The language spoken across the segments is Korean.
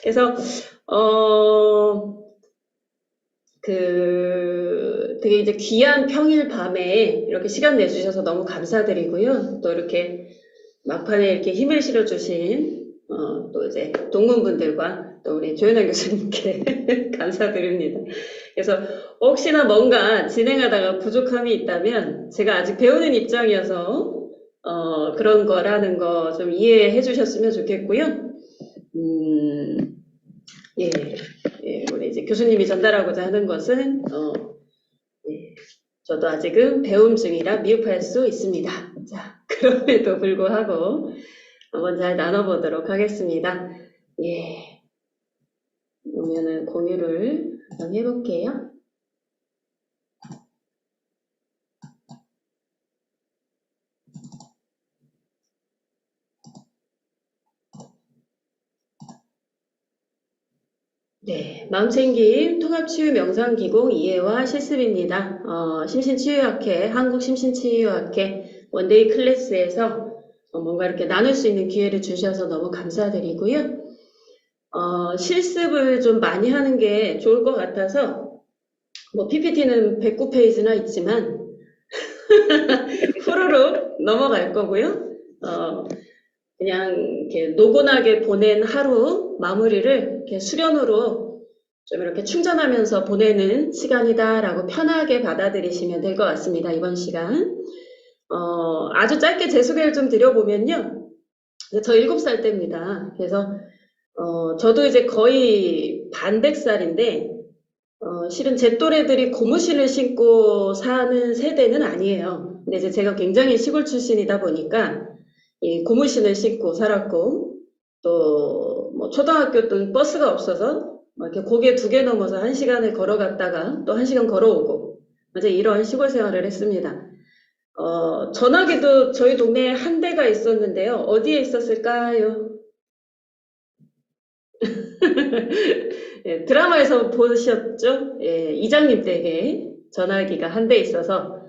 그래서, 어, 되게 이제 귀한 평일 밤에 이렇게 시간 내주셔서 너무 감사드리고요. 또 이렇게 막판에 이렇게 힘을 실어주신, 또 이제 동문분들과 또 우리 조현아 교수님께 감사드립니다. 그래서 혹시나 뭔가 진행하다가 부족함이 있다면 제가 아직 배우는 입장이어서 그런 거라는 거 좀 이해해 주셨으면 좋겠고요. 음, 예, 예, 우리 이제 교수님이 전달하고자 하는 것은, 예, 저도 아직은 배움 중이라 미흡할 수 있습니다. 자, 그럼에도 불구하고 한번 잘 나눠보도록 하겠습니다. 예, 그러면은 공유를 한번 해볼게요. 네, 마음챙김 통합치유 명상기공 이해와 실습입니다. 심신치유학회, 한국심신치유학회 원데이 클래스에서 뭔가 이렇게 나눌 수 있는 기회를 주셔서 너무 감사드리고요. 실습을 좀 많이 하는 게 좋을 것 같아서, 뭐 PPT는 109페이지나 있지만, 후루룩 넘어갈 거고요. 그냥 이렇게 노곤하게 보낸 하루 마무리를 이렇게 수련으로 좀 이렇게 충전하면서 보내는 시간이다라고 편하게 받아들이시면 될 것 같습니다. 이번 시간. 아주 짧게 제 소개를 좀 드려보면요. 저 7살 때입니다. 그래서, 저도 이제 거의 반백살인데, 실은 제 또래들이 고무신을 신고 사는 세대는 아니에요. 근데 이제 제가 굉장히 시골 출신이다 보니까, 이 고무신을 신고 살았고, 또 뭐 초등학교 때는 버스가 없어서 막 이렇게 고개 2개 넘어서 1시간을 걸어갔다가 또 1시간 걸어오고 이제 이런 시골 생활을 했습니다. 전화기도 저희 동네에 한 대가 있었는데요. 어디에 있었을까요? 예, 드라마에서 보셨죠? 예, 이장님 댁에 전화기가 한 대 있어서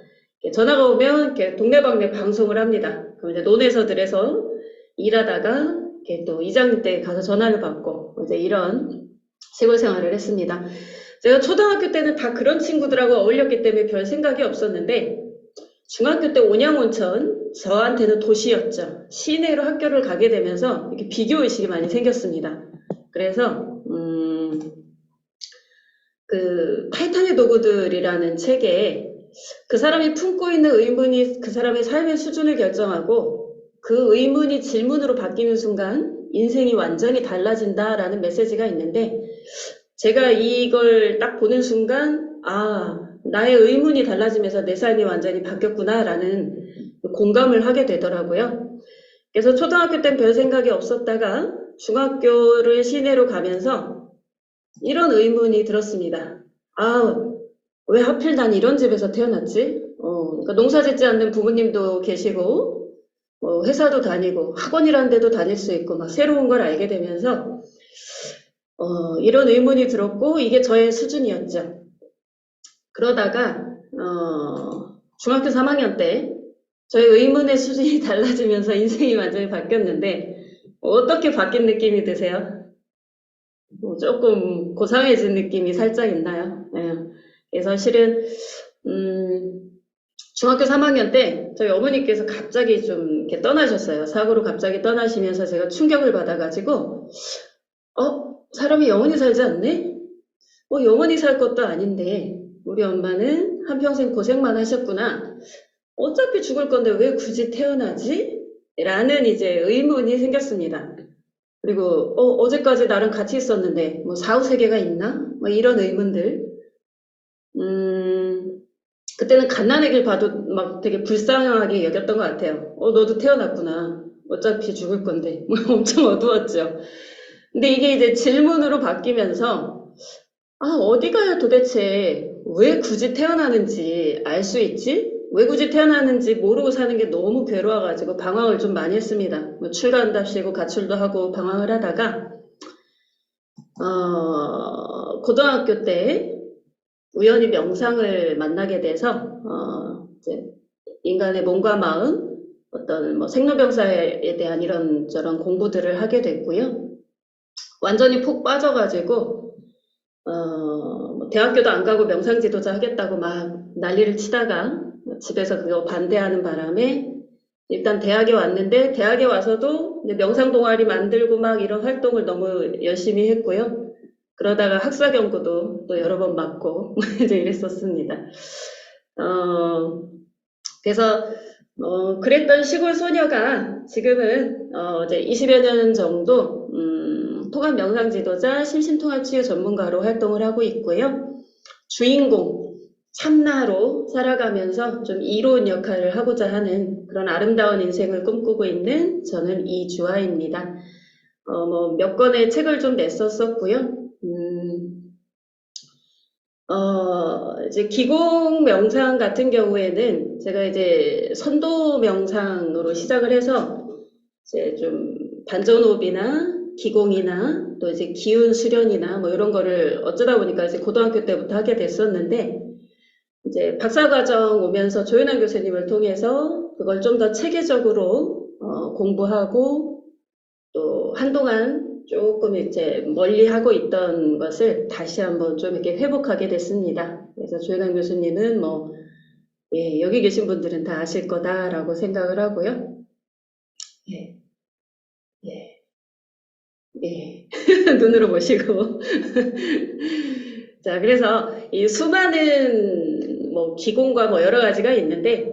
전화가 오면 이렇게 동네방네 방송을 합니다. 그럼 이제 논에서들에서 일하다가 이렇게 또 이장님 댁에 가서 전화를 받고 이제 이런 시골 생활을 했습니다. 제가 초등학교 때는 다 그런 친구들하고 어울렸기 때문에 별 생각이 없었는데 중학교 때 온양온천 저한테는 도시였죠. 시내로 학교를 가게 되면서 이렇게 비교의식이 많이 생겼습니다. 그래서 그 타이탄의 도구들이라는 책에 그 사람이 품고 있는 의문이 그 사람의 삶의 수준을 결정하고 그 의문이 질문으로 바뀌는 순간 인생이 완전히 달라진다라는 메시지가 있는데 제가 이걸 딱 보는 순간 나의 의문이 달라지면서 내 삶이 완전히 바뀌었구나라는 공감을 하게 되더라고요. 그래서 초등학교 땐 별 생각이 없었다가 중학교를 시내로 가면서 이런 의문이 들었습니다. 왜 하필 난 이런 집에서 태어났지? 그러니까 농사 짓지 않는 부모님도 계시고, 회사도 다니고, 학원이라는 데도 다닐 수 있고, 막 새로운 걸 알게 되면서, 이런 의문이 들었고, 이게 저의 수준이었죠. 그러다가, 중학교 3학년 때, 저의 의문의 수준이 달라지면서 인생이 완전히 바뀌었는데, 어떻게 바뀐 느낌이 드세요? 조금 고상해진 느낌이 살짝 있나요? 네. 그래서 실은 중학교 3학년 때 저희 어머니께서 갑자기 좀 이렇게 떠나셨어요. 사고로 갑자기 떠나시면서 제가 충격을 받아가지고 사람이 영원히 살지 않네? 영원히 살 것도 아닌데 우리 엄마는 한평생 고생만 하셨구나. 어차피 죽을 건데 왜 굳이 태어나지? 라는 이제 의문이 생겼습니다. 그리고 어제까지 나랑 같이 있었는데 뭐 사후세계가 있나? 뭐 이런 의문들. 그때는 갓난애기를 봐도 막 되게 불쌍하게 여겼던 것 같아요. 너도 태어났구나. 어차피 죽을 건데. 뭐 엄청 어두웠죠. 근데 이게 이제 질문으로 바뀌면서 어디가 도대체 왜 굳이 태어나는지 알 수 있지? 왜 굳이 태어나는지 모르고 사는 게 너무 괴로워가지고 방황을 좀 많이 했습니다. 뭐 출가한답시고 가출도 하고 방황을 하다가 고등학교 때 우연히 명상을 만나게 돼서 이제 인간의 몸과 마음, 어떤 뭐 생로병사에 대한 이런저런 공부들을 하게 됐고요. 완전히 폭 빠져가지고 뭐 대학교도 안 가고 명상지도자 하겠다고 막 난리를 치다가 집에서 그거 반대하는 바람에 일단 대학에 왔는데 대학에 와서도 이제 명상 동아리 만들고 막 이런 활동을 너무 열심히 했고요. 그러다가 학사 경고도 또 여러 번 맞고 이제 이랬었습니다. 그래서 그랬던 시골 소녀가 지금은 이제 20여 년 정도 통합 명상 지도자, 심신통합 치유 전문가로 활동을 하고 있고요. 주인공 참나로 살아가면서 좀 이로운 역할을 하고자 하는 그런 아름다운 인생을 꿈꾸고 있는 저는 이주아입니다. 뭐 몇 권의 책을 좀 냈었었고요. 이제 기공 명상 같은 경우에는 제가 이제 선도 명상으로 시작을 해서 이제 좀 반전호흡이나 기공이나 또 이제 기운 수련이나 뭐 이런 거를 어쩌다 보니까 이제 고등학교 때부터 하게 됐었는데 이제 박사과정 오면서 조윤환 교수님을 통해서 그걸 좀 더 체계적으로 공부하고 또 한동안 조금 이제 멀리 하고 있던 것을 다시 한번 좀 이렇게 회복하게 됐습니다. 그래서 조윤환 교수님은 뭐 예, 여기 계신 분들은 다 아실 거다라고 생각을 하고요. 예, 예, 예. 눈으로 보시고. 자, 그래서 이 수많은 뭐 기공과 뭐 여러 가지가 있는데,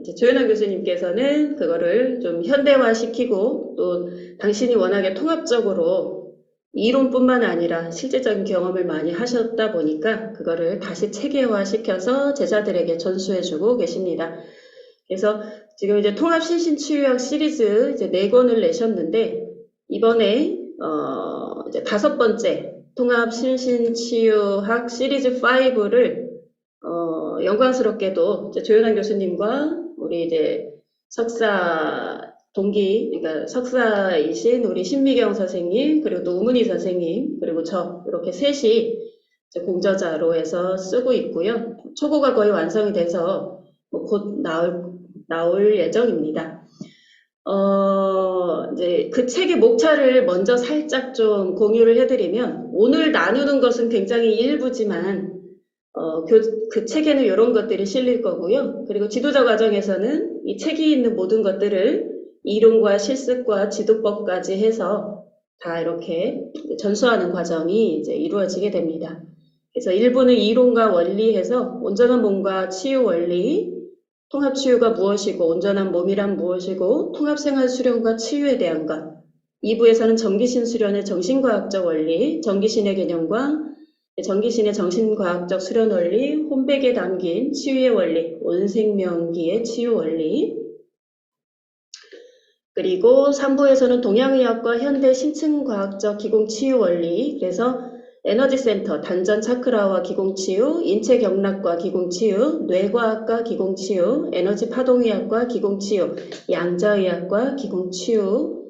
이제 조현아 교수님께서는 그거를 좀 현대화시키고 또 당신이 워낙에 통합적으로 이론뿐만 아니라 실제적인 경험을 많이 하셨다 보니까 그거를 다시 체계화시켜서 제자들에게 전수해주고 계십니다. 그래서 지금 이제 통합신신치유학 시리즈 이제 4권을 내셨는데 이번에 이제 5번째 통합신신치유학 시리즈 5를 영광스럽게도 이제 조윤환 교수님과 우리 이제 석사 동기, 그러니까 석사이신 우리 신미경 선생님, 그리고 또 우문희 선생님, 그리고 저 이렇게 셋이 이제 공저자로 해서 쓰고 있고요. 초고가 거의 완성이 돼서 곧 나올 예정입니다. 이제 그 책의 목차를 먼저 살짝 좀 공유를 해드리면 오늘 나누는 것은 굉장히 일부지만 그 책에는 이런 것들이 실릴 거고요. 그리고 지도자 과정에서는 이 책이 있는 모든 것들을 이론과 실습과 지도법까지 해서 다 이렇게 전수하는 과정이 이제 이루어지게 됩니다. 그래서 일부는 이론과 원리해서 온전한 몸과 치유 원리, 통합치유가 무엇이고 온전한 몸이란 무엇이고 통합생활 수련과 치유에 대한 것, 2부에서는 정기신 수련의 정신과학적 원리, 정기신의 개념과 정기신의 정신과학적 수련 원리, 혼백에 담긴 치유의 원리, 온생명기의 치유 원리, 그리고 3부에서는 동양의학과 현대 신층과학적 기공치유 원리, 그래서 에너지센터, 단전 차크라와 기공치유, 인체경락과 기공치유, 뇌과학과 기공치유, 에너지 파동의학과 기공치유, 양자의학과 기공치유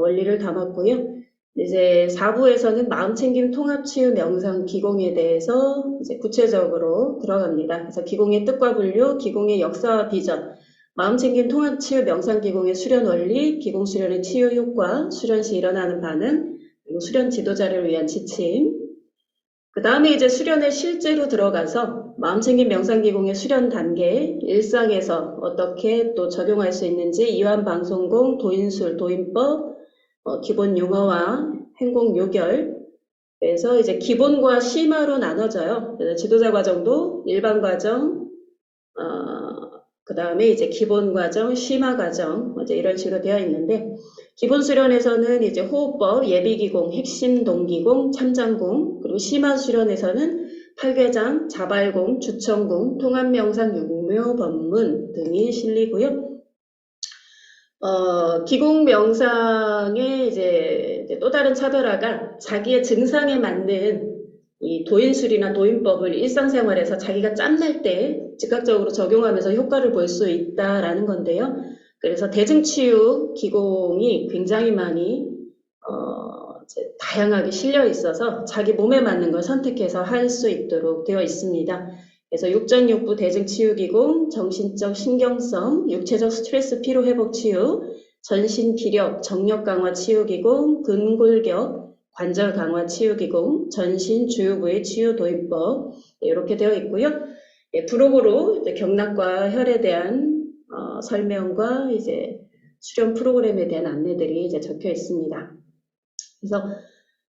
원리를 담았고요. 이제 4부에서는 마음챙김 통합치유 명상 기공에 대해서 이제 구체적으로 들어갑니다. 그래서 기공의 뜻과 분류, 기공의 역사와 비전, 마음챙김 통합치유 명상 기공의 수련 원리, 기공 수련의 치유 효과, 수련 시 일어나는 반응, 그리고 수련 지도자를 위한 지침. 그 다음에 이제 수련에 실제로 들어가서 마음챙김 명상 기공의 수련 단계, 일상에서 어떻게 또 적용할 수 있는지 이완 방송공, 도인술, 도인법, 기본 용어와 행공 요결. 그래서 이제 기본과 심화로 나눠져요. 그래서 지도자 과정도 일반 과정, 그 다음에 이제 기본 과정, 심화 과정, 이제 이런 식으로 되어 있는데, 기본 수련에서는 이제 호흡법, 예비기공, 핵심 동기공, 참장공, 그리고 심화 수련에서는 팔괘장, 자발공, 주천공, 통합명상, 육묘, 법문 등이 실리고요. 기공 명상의 이제 또 다른 차별화가 자기의 증상에 맞는 이 도인술이나 도인법을 일상생활에서 자기가 짬날 때 즉각적으로 적용하면서 효과를 볼 수 있다라는 건데요. 그래서 대증치유 기공이 굉장히 많이 다양하게 실려 있어서 자기 몸에 맞는 걸 선택해서 할 수 있도록 되어 있습니다. 그래서 육전육부 대증치유기공, 정신적 신경성, 육체적 스트레스 피로회복 치유, 전신 기력, 정력 강화 치유기공, 근골격, 관절 강화 치유기공, 전신 주요 부위 치유 도입법 이렇게 되어 있고요. 부록으로 이제 경락과 혈에 대한 설명과 이제 수련 프로그램에 대한 안내들이 이제 적혀 있습니다. 그래서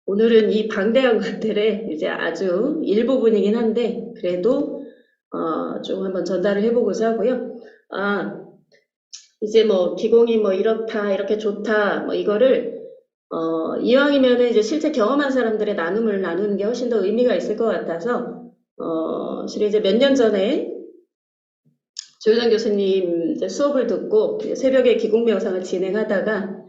오늘은 이 방대한 것들의 이제 아주 일부분이긴 한데 그래도 좀 한번 전달을 해보고자 하고요. 이제 뭐 기공이 뭐 이렇다 이렇게 좋다 뭐 이거를 이왕이면은 이제 실제 경험한 사람들의 나눔을 나누는 게 훨씬 더 의미가 있을 것 같아서 실은 이제 몇 년 전에 조효정 교수님 이제 수업을 듣고 새벽에 기공 명상을 진행하다가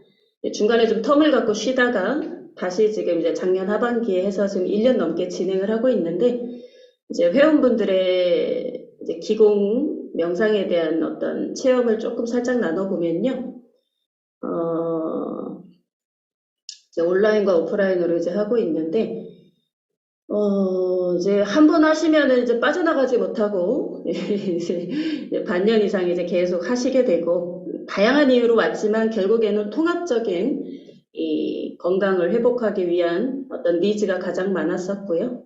중간에 좀 텀을 갖고 쉬다가 다시 지금 이제 작년 하반기에 해서 지금 1년 넘게 진행을 하고 있는데 이제 회원분들의 이제 기공 명상에 대한 어떤 체험을 조금 살짝 나눠보면요. 이제 온라인과 오프라인으로 이제 하고 있는데, 이제 한 번 하시면은 이제 빠져나가지 못하고, 이제 반년 이상 이제 계속 하시게 되고, 다양한 이유로 왔지만 결국에는 통합적인 이 건강을 회복하기 위한 어떤 니즈가 가장 많았었고요.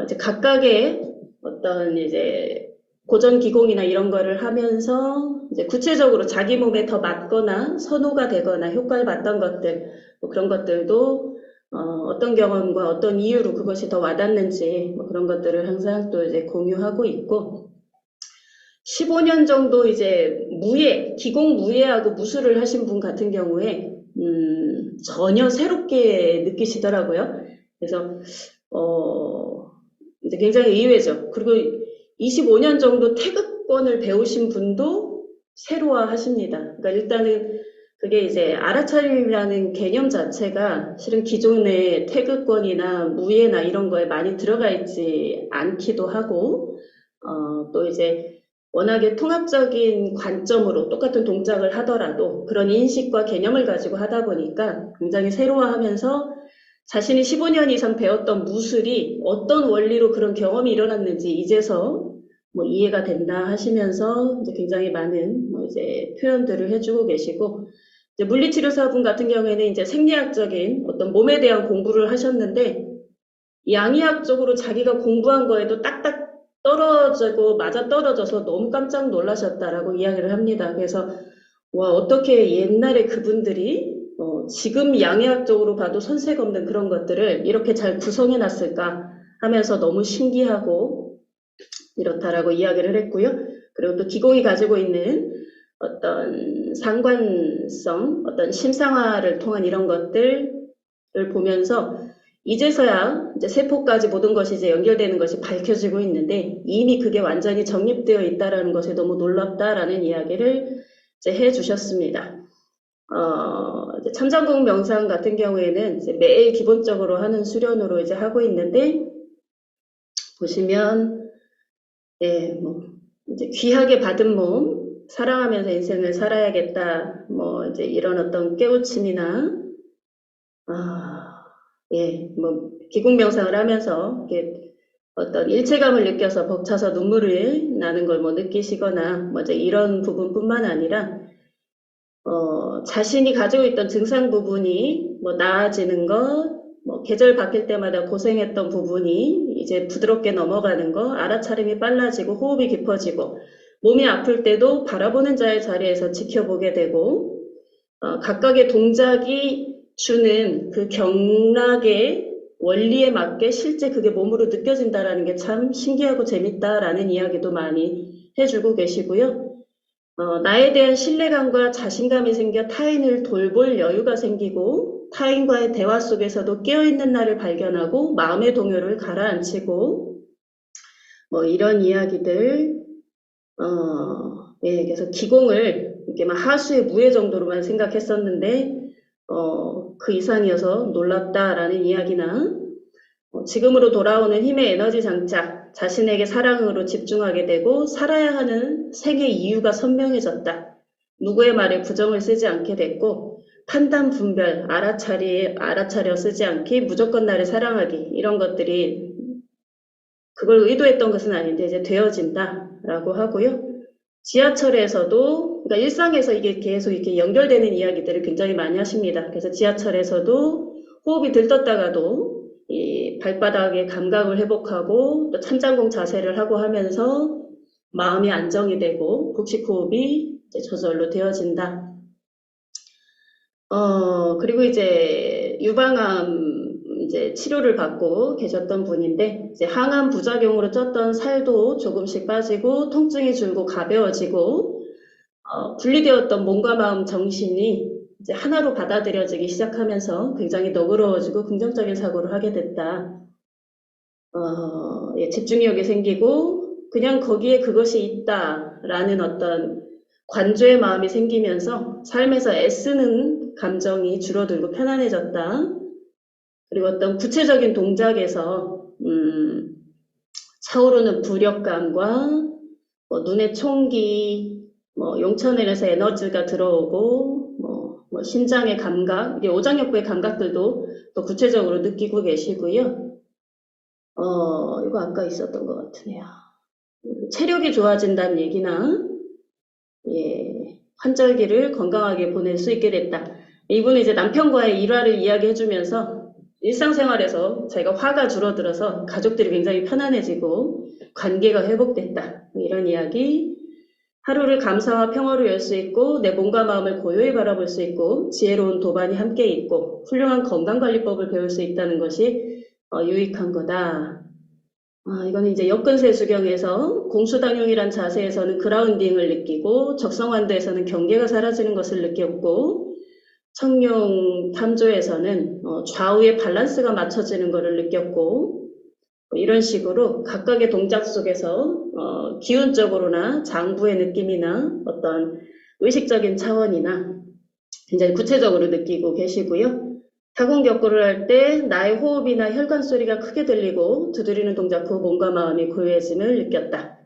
이제 각각의 어떤 이제 고전 기공이나 이런 거를 하면서 이제 구체적으로 자기 몸에 더 맞거나 선호가 되거나 효과를 봤던 것들, 뭐 그런 것들도 어떤 경험과 어떤 이유로 그것이 더 와닿는지 뭐 그런 것들을 항상 또 이제 공유하고 있고 15년 정도 이제 기공 무예하고 무술을 하신 분 같은 경우에 전혀 새롭게 느끼시더라고요. 그래서 이제 굉장히 의외죠. 그리고 25년 정도 태극권을 배우신 분도 새로워 하십니다. 그러니까 일단은 그게 이제 알아차림이라는 개념 자체가 실은 기존의 태극권이나 무예나 이런 거에 많이 들어가 있지 않기도 하고, 또 이제 워낙에 통합적인 관점으로 똑같은 동작을 하더라도 그런 인식과 개념을 가지고 하다 보니까 굉장히 새로워하면서 자신이 15년 이상 배웠던 무술이 어떤 원리로 그런 경험이 일어났는지 이제서 뭐 이해가 된다 하시면서 이제 굉장히 많은 뭐 이제 표현들을 해주고 계시고 이제 물리치료사분 같은 경우에는 이제 생리학적인 어떤 몸에 대한 공부를 하셨는데 양의학적으로 자기가 공부한 거에도 딱딱 떨어지고 맞아떨어져서 너무 깜짝 놀라셨다라고 이야기를 합니다. 그래서 와 어떻게 옛날에 그분들이 지금 양의학적으로 봐도 손색 없는 그런 것들을 이렇게 잘 구성해 놨을까 하면서 너무 신기하고 이렇다라고 이야기를 했고요. 그리고 또 기공이 가지고 있는 어떤 상관성, 어떤 심상화를 통한 이런 것들을 보면서 이제서야 이제 세포까지 모든 것이 이제 연결되는 것이 밝혀지고 있는데 이미 그게 완전히 정립되어 있다라는 것에 너무 놀랍다라는 이야기를 이제 해 주셨습니다. 이제 참전공 명상 같은 경우에는 이제 매일 기본적으로 하는 수련으로 이제 하고 있는데, 보시면, 뭐, 이제 귀하게 받은 몸, 사랑하면서 인생을 살아야겠다, 뭐, 이제 이런 어떤 깨우침이나, 뭐, 기공 명상을 하면서, 이렇게 어떤 일체감을 느껴서 벅차서 눈물을 나는 걸 뭐 느끼시거나, 뭐 이제 이런 부분뿐만 아니라, 자신이 가지고 있던 증상 부분이 뭐 나아지는 것, 뭐 계절 바뀔 때마다 고생했던 부분이 이제 부드럽게 넘어가는 거, 알아차림이 빨라지고 호흡이 깊어지고 몸이 아플 때도 바라보는 자의 자리에서 지켜보게 되고 각각의 동작이 주는 그 경락의 원리에 맞게 실제 그게 몸으로 느껴진다라는 게 참 신기하고 재밌다라는 이야기도 많이 해주고 계시고요. 나에 대한 신뢰감과 자신감이 생겨 타인을 돌볼 여유가 생기고 타인과의 대화 속에서도 깨어있는 나를 발견하고 마음의 동요를 가라앉히고 뭐 이런 이야기들 그래서 기공을 이렇게 막 하수의 무예 정도로만 생각했었는데 그 이상이어서 놀랍다라는 이야기나 지금으로 돌아오는 힘의 에너지 장착, 자신에게 사랑으로 집중하게 되고 살아야 하는 생의 이유가 선명해졌다. 누구의 말에 부정을 쓰지 않게 됐고 판단 분별, 알아차려 쓰지 않기, 무조건 나를 사랑하기 이런 것들이 그걸 의도했던 것은 아닌데 이제 되어진다라고 하고요. 지하철에서도 그러니까 일상에서 이게 계속 이렇게 연결되는 이야기들을 굉장히 많이 하십니다. 그래서 지하철에서도 호흡이 들떴다가도 이 발바닥의 감각을 회복하고 또 찬장공 자세를 하고 하면서 마음이 안정이 되고 복식호흡이 이제 저절로 되어진다. 그리고 이제 유방암 이제 치료를 받고 계셨던 분인데, 이제 항암 부작용으로 쪘던 살도 조금씩 빠지고, 통증이 줄고 가벼워지고, 분리되었던 몸과 마음, 정신이 이제 하나로 받아들여지기 시작하면서 굉장히 너그러워지고 긍정적인 사고를 하게 됐다. 예, 집중력이 생기고, 그냥 거기에 그것이 있다라는 어떤 관조의 마음이 생기면서 삶에서 애쓰는 감정이 줄어들고 편안해졌다. 그리고 어떤 구체적인 동작에서 차오르는 부력감과 뭐 눈의 총기, 뭐 용천을해서 에너지가 들어오고 뭐 심장의 감각, 이게 오장육부의 감각들도 또 구체적으로 느끼고 계시고요. 이거 아까 있었던 것 같으네요. 체력이 좋아진다는 얘기나 예, 환절기를 건강하게 보낼 수 있게 됐다. 이분은 이제 남편과의 일화를 이야기해주면서 일상생활에서 자기가 화가 줄어들어서 가족들이 굉장히 편안해지고 관계가 회복됐다. 이런 이야기. 하루를 감사와 평화로 열 수 있고 내 몸과 마음을 고요히 바라볼 수 있고 지혜로운 도반이 함께 있고 훌륭한 건강관리법을 배울 수 있다는 것이 유익한 거다. 이거는 이제 역근세수경에서 공수당용이란 자세에서는 그라운딩을 느끼고 적성환도에서는 경계가 사라지는 것을 느꼈고 청룡 탐조에서는 좌우의 밸런스가 맞춰지는 것을 느꼈고 이런 식으로 각각의 동작 속에서 기운적으로나 장부의 느낌이나 어떤 의식적인 차원이나 굉장히 구체적으로 느끼고 계시고요. 타공격구를 할 때 나의 호흡이나 혈관 소리가 크게 들리고 두드리는 동작 후 몸과 마음이 고요해짐을 느꼈다.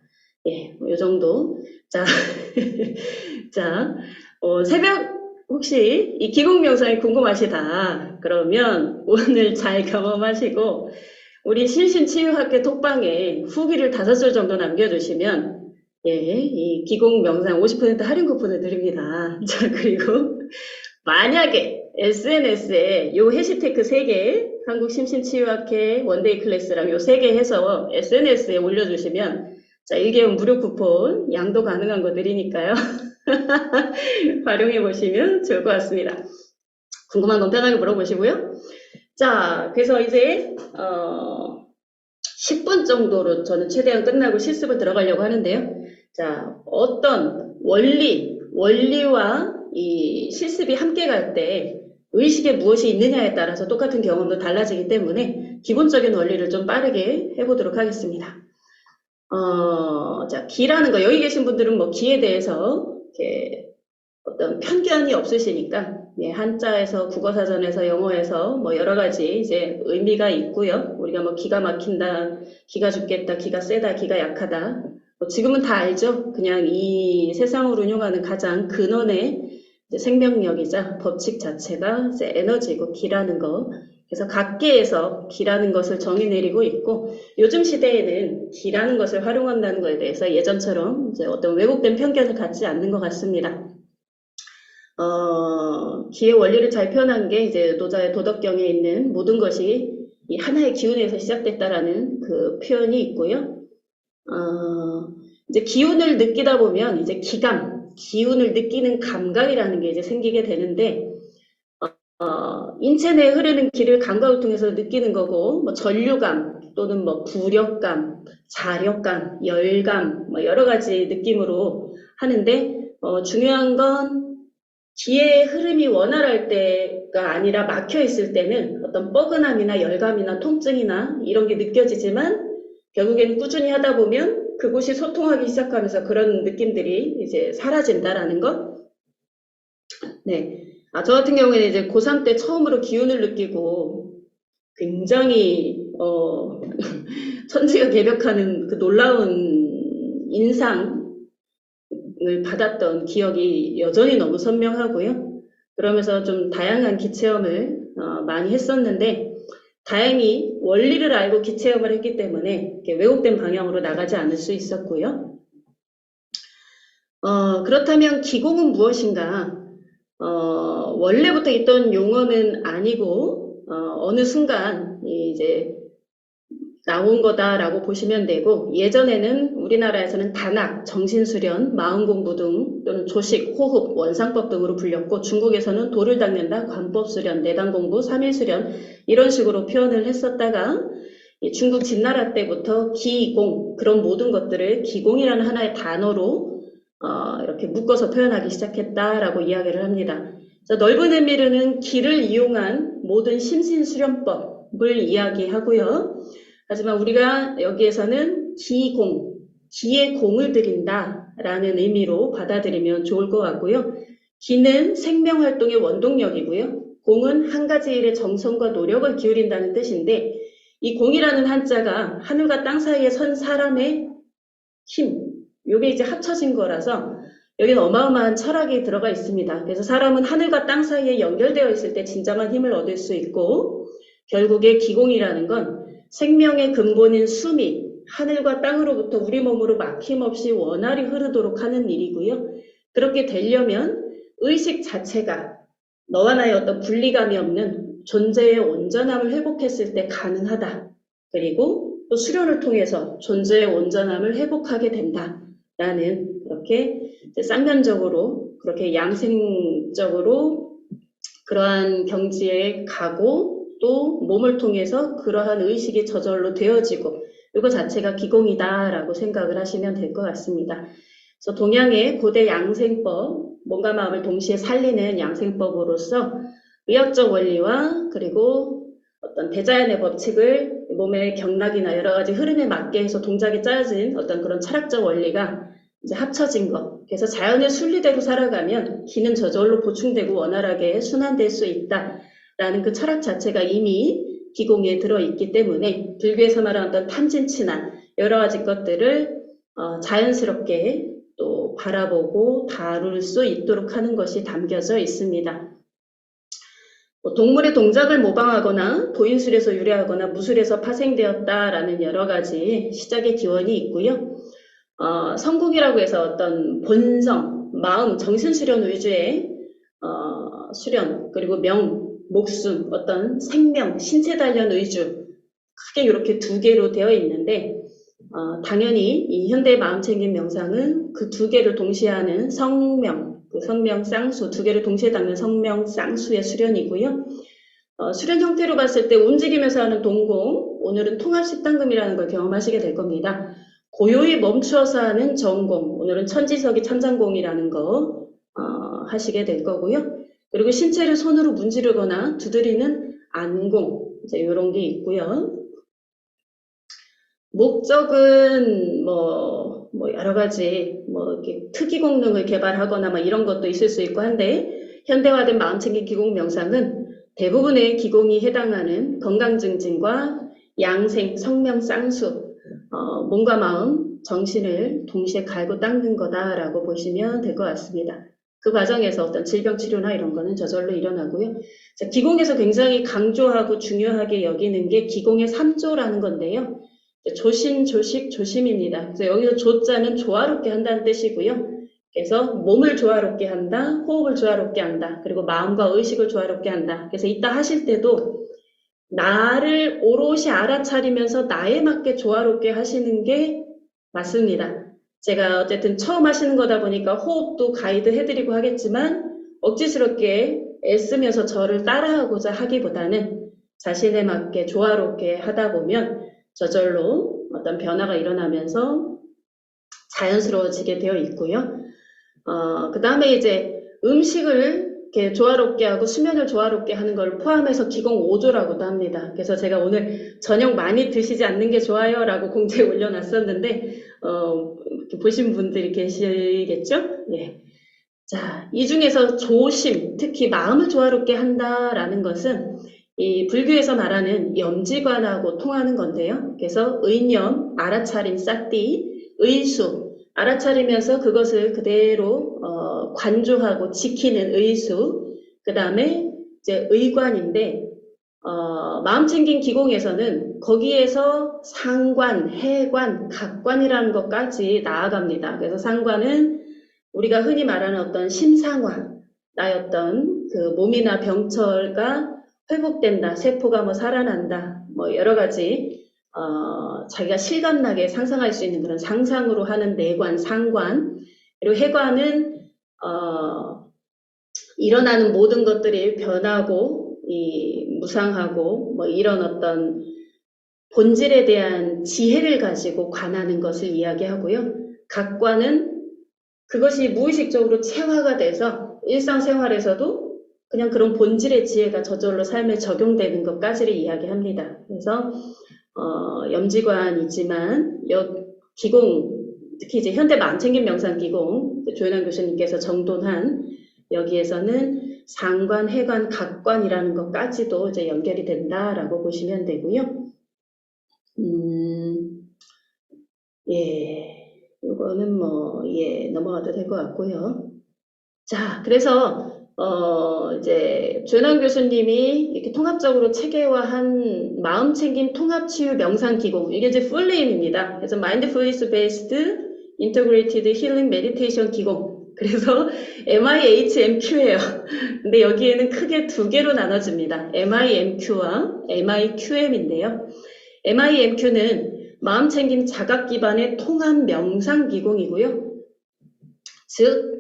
예, 이 정도. 자, 자, 새벽 혹시 이 기공 명상이 궁금하시다. 그러면 오늘 잘 경험하시고 우리 신신치유학교 톡방에 후기를 5줄 정도 남겨주시면 예, 이 기공 명상 50% 할인 쿠폰을 드립니다. 자, 그리고 만약에 SNS에 요 해시태그 3개, 한국심신치유학회 원데이 클래스랑 요 3개 해서 SNS에 올려주시면 자, 1개월 무료 쿠폰 양도 가능한 거 드리니까요. 활용해 보시면 좋을 것 같습니다. 궁금한 건 편하게 물어보시고요. 자, 그래서 이제 10분 정도로 저는 최대한 끝나고 실습을 들어가려고 하는데요. 자, 어떤 원리와 이 실습이 함께 갈 때 의식에 무엇이 있느냐에 따라서 똑같은 경험도 달라지기 때문에 기본적인 원리를 좀 빠르게 해보도록 하겠습니다. 자, 기라는 거, 여기 계신 분들은 뭐 기에 대해서 이렇게 어떤 편견이 없으시니까, 예, 한자에서, 국어사전에서, 영어에서 뭐 여러 가지 이제 의미가 있고요. 우리가 뭐 기가 막힌다, 기가 죽겠다, 기가 세다, 기가 약하다. 뭐 지금은 다 알죠? 그냥 이 세상을 운용하는 가장 근원의 이제 생명력이자 법칙 자체가 이제 에너지고 기라는 거. 그래서 각계에서 기라는 것을 정의 내리고 있고 요즘 시대에는 기라는 것을 활용한다는 것에 대해서 예전처럼 이제 어떤 왜곡된 편견을 갖지 않는 것 같습니다. 기의 원리를 잘 표현한 게 이제 노자의 도덕경에 있는 모든 것이 이 하나의 기운에서 시작됐다라는 그 표현이 있고요. 이제 기운을 느끼다 보면 이제 기운을 느끼는 감각이라는 게 이제 생기게 되는데 인체 내에 흐르는 기를 감각을 통해서 느끼는 거고, 뭐 전류감 또는 뭐 부력감, 자력감, 열감, 뭐 여러 가지 느낌으로 하는데 중요한 건 기의 흐름이 원활할 때가 아니라 막혀 있을 때는 어떤 뻐근함이나 열감이나 통증이나 이런 게 느껴지지만 결국엔 꾸준히 하다 보면 그곳이 소통하기 시작하면서 그런 느낌들이 이제 사라진다라는 것. 네. 저 같은 경우에는 이제 고3 때 처음으로 기운을 느끼고 굉장히, 천지가 개벽하는 그 놀라운 인상을 받았던 기억이 여전히 너무 선명하고요. 그러면서 좀 다양한 기체험을 많이 했었는데, 다행히 원리를 알고 기체험을 했기 때문에 이렇게 왜곡된 방향으로 나가지 않을 수 있었고요. 그렇다면 기공은 무엇인가? 원래부터 있던 용어는 아니고 어느 순간 이제 나온 거다라고 보시면 되고, 예전에는 우리나라에서는 단학, 정신수련, 마음공부 등 또는 조식, 호흡, 원상법 등으로 불렸고, 중국에서는 도를 닦는다, 관법수련, 내당공부, 삼일수련 이런 식으로 표현을 했었다가 중국 진나라 때부터 기공, 그런 모든 것들을 기공이라는 하나의 단어로 이렇게 묶어서 표현하기 시작했다라고 이야기를 합니다. 넓은 의미로는 기를 이용한 모든 심신수련법을 이야기하고요. 하지만 우리가 여기에서는 기공, 기에 공을 들인다라는 의미로 받아들이면 좋을 것 같고요. 기는 생명활동의 원동력이고요. 공은 한 가지 일에 정성과 노력을 기울인다는 뜻인데, 이 공이라는 한자가 하늘과 땅 사이에 선 사람의 힘, 이게 이제 합쳐진 거라서 여기는 어마어마한 철학이 들어가 있습니다. 그래서 사람은 하늘과 땅 사이에 연결되어 있을 때 진정한 힘을 얻을 수 있고, 결국에 기공이라는 건 생명의 근본인 숨이 하늘과 땅으로부터 우리 몸으로 막힘없이 원활히 흐르도록 하는 일이고요. 그렇게 되려면 의식 자체가 너와 나의 어떤 분리감이 없는 존재의 온전함을 회복했을 때 가능하다. 그리고 또 수련을 통해서 존재의 온전함을 회복하게 된다라는, 그렇게 쌍면적으로, 그렇게 양생적으로 그러한 경지에 가고, 또 몸을 통해서 그러한 의식이 저절로 되어지고, 이거 자체가 기공이다라고 생각을 하시면 될 것 같습니다. 그래서 동양의 고대 양생법, 몸과 마음을 동시에 살리는 양생법으로서 의학적 원리와 그리고 어떤 대자연의 법칙을 몸의 경락이나 여러 가지 흐름에 맞게 해서 동작이 짜여진 어떤 그런 철학적 원리가 이제 합쳐진 것. 그래서 자연의 순리대로 살아가면 기는 저절로 보충되고 원활하게 순환될 수 있다라는 그 철학 자체가 이미 기공에 들어있기 때문에, 불교에서 말하는 어떤 탐진치나 여러 가지 것들을 자연스럽게 또 바라보고 다룰 수 있도록 하는 것이 담겨져 있습니다. 동물의 동작을 모방하거나 도인술에서 유래하거나 무술에서 파생되었다라는 여러 가지 시작의 기원이 있고요. 성국이라고 해서 어떤 본성, 마음, 정신수련 위주의 수련, 그리고 명, 목숨, 어떤 생명, 신체 단련 위주, 크게 이렇게 두 개로 되어 있는데, 당연히 이 현대 마음챙김 명상은 그 두 개를 동시에 하는 성명, 그 성명 쌍수, 두 개를 동시에 닦는 성명 쌍수의 수련이고요. 수련 형태로 봤을 때 움직이면서 하는 동공, 오늘은 통합식당금이라는 걸 경험하시게 될 겁니다. 고요히 멈추어서 하는 정공, 오늘은 천지석이 천장공이라는 거 하시게 될 거고요. 그리고 신체를 손으로 문지르거나 두드리는 안공, 이제 이런 게 있고요. 목적은 여러 가지 이렇게 특이功能을 개발하거나 이런 것도 있을 수 있고 한데, 현대화된 마음챙김 기공 명상은 대부분의 기공이 해당하는 건강 증진과 양생, 성명 쌍수, 몸과 마음, 정신을 동시에 갈고 닦는 거다라고 보시면 될 것 같습니다. 그 과정에서 어떤 질병 치료나 이런 거는 저절로 일어나고요. 자, 기공에서 굉장히 강조하고 중요하게 여기는 게 기공의 3조라는 건데요. 조심, 조식, 조심입니다. 그래서 여기서 조자는 조화롭게 한다는 뜻이고요. 그래서 몸을 조화롭게 한다, 호흡을 조화롭게 한다, 그리고 마음과 의식을 조화롭게 한다. 그래서 이따 하실 때도 나를 오롯이 알아차리면서 나에 맞게 조화롭게 하시는 게 맞습니다. 제가 어쨌든 처음 하시는 거다 보니까 호흡도 가이드 해드리고 하겠지만, 억지스럽게 애쓰면서 저를 따라하고자 하기보다는 자신에 맞게 조화롭게 하다 보면 저절로 어떤 변화가 일어나면서 자연스러워지게 되어 있고요. 그 다음에 이제 음식을 이렇게 조화롭게 하고 수면을 조화롭게 하는 걸 포함해서 기공 5조라고도 합니다. 그래서 제가 오늘 저녁 많이 드시지 않는 게 좋아요 라고 공지에 올려놨었는데, 보신 분들이 계시겠죠? 예. 자, 이 중에서 조심, 특히 마음을 조화롭게 한다라는 것은 이 불교에서 말하는 염지관하고 통하는 건데요. 그래서 의념, 알아차림, 싹띠, 의수, 알아차리면서 그것을 그대로 관조하고 지키는 의수, 그 다음에 이제 의관인데, 마음챙김 기공에서는 거기에서 상관, 해관, 각관이라는 것까지 나아갑니다. 그래서 상관은 우리가 흔히 말하는 어떤 심상화, 나의 어떤 그 몸이나 병철과 회복된다, 세포가 뭐 살아난다, 뭐 여러 가지 자기가 실감나게 상상할 수 있는 그런 상상으로 하는 내관, 상관, 그리고 해관은 일어나는 모든 것들이 변하고 무상하고 뭐 이런 어떤 본질에 대한 지혜를 가지고 관하는 것을 이야기하고요. 각관은 그것이 무의식적으로 체화가 돼서 일상생활에서도 그냥 그런 본질의 지혜가 저절로 삶에 적용되는 것까지를 이야기합니다. 그래서 염지관이지만 기공, 특히 이제 현대 마음챙김 명상 기공 조현환 교수님께서 정돈한 여기에서는 상관, 해관, 각관이라는 것까지도 이제 연결이 된다라고 보시면 되고요. 예. 이거는 넘어가도 될 것 같고요. 자, 그래서 이제 조현환 교수님이 이렇게 통합적으로 체계화한 마음챙김 통합치유 명상기공, 이게 이제 풀네임입니다. 그래서 Mindfulness Based Integrated Healing Meditation 기공. 그래서 MIHMQ예요. 근데 여기에는 크게 두 개로 나눠집니다. MIMQ와 MIQM인데요. MIMQ는 마음챙김 자각 기반의 통합 명상 기공이고요. 즉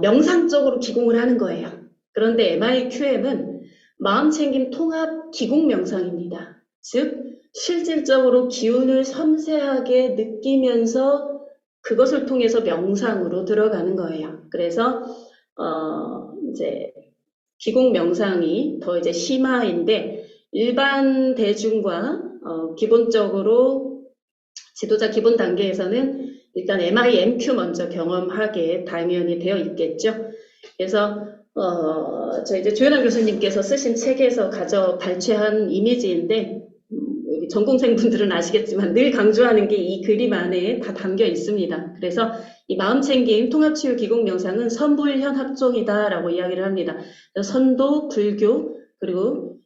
명상적으로 기공을 하는 거예요. 그런데 MIQM은 마음챙김 통합 기공 명상입니다. 즉 실질적으로 기운을 섬세하게 느끼면서 그것을 통해서 명상으로 들어가는 거예요. 그래서 이제 기공 명상이 더 이제 심화인데 일반 대중과 기본적으로 지도자 기본 단계에서는 일단 MIMQ 먼저 경험하게 당연히 되어 있겠죠. 그래서 저 이제 조현환 교수님께서 쓰신 책에서 발췌한 이미지인데 전공생분들은 아시겠지만 늘 강조하는 게 이 그림 안에 다 담겨 있습니다. 그래서 이 마음챙김 통합치유 기공 명상은 선불현 합종이다라고 이야기를 합니다. 선도, 불교, 그리고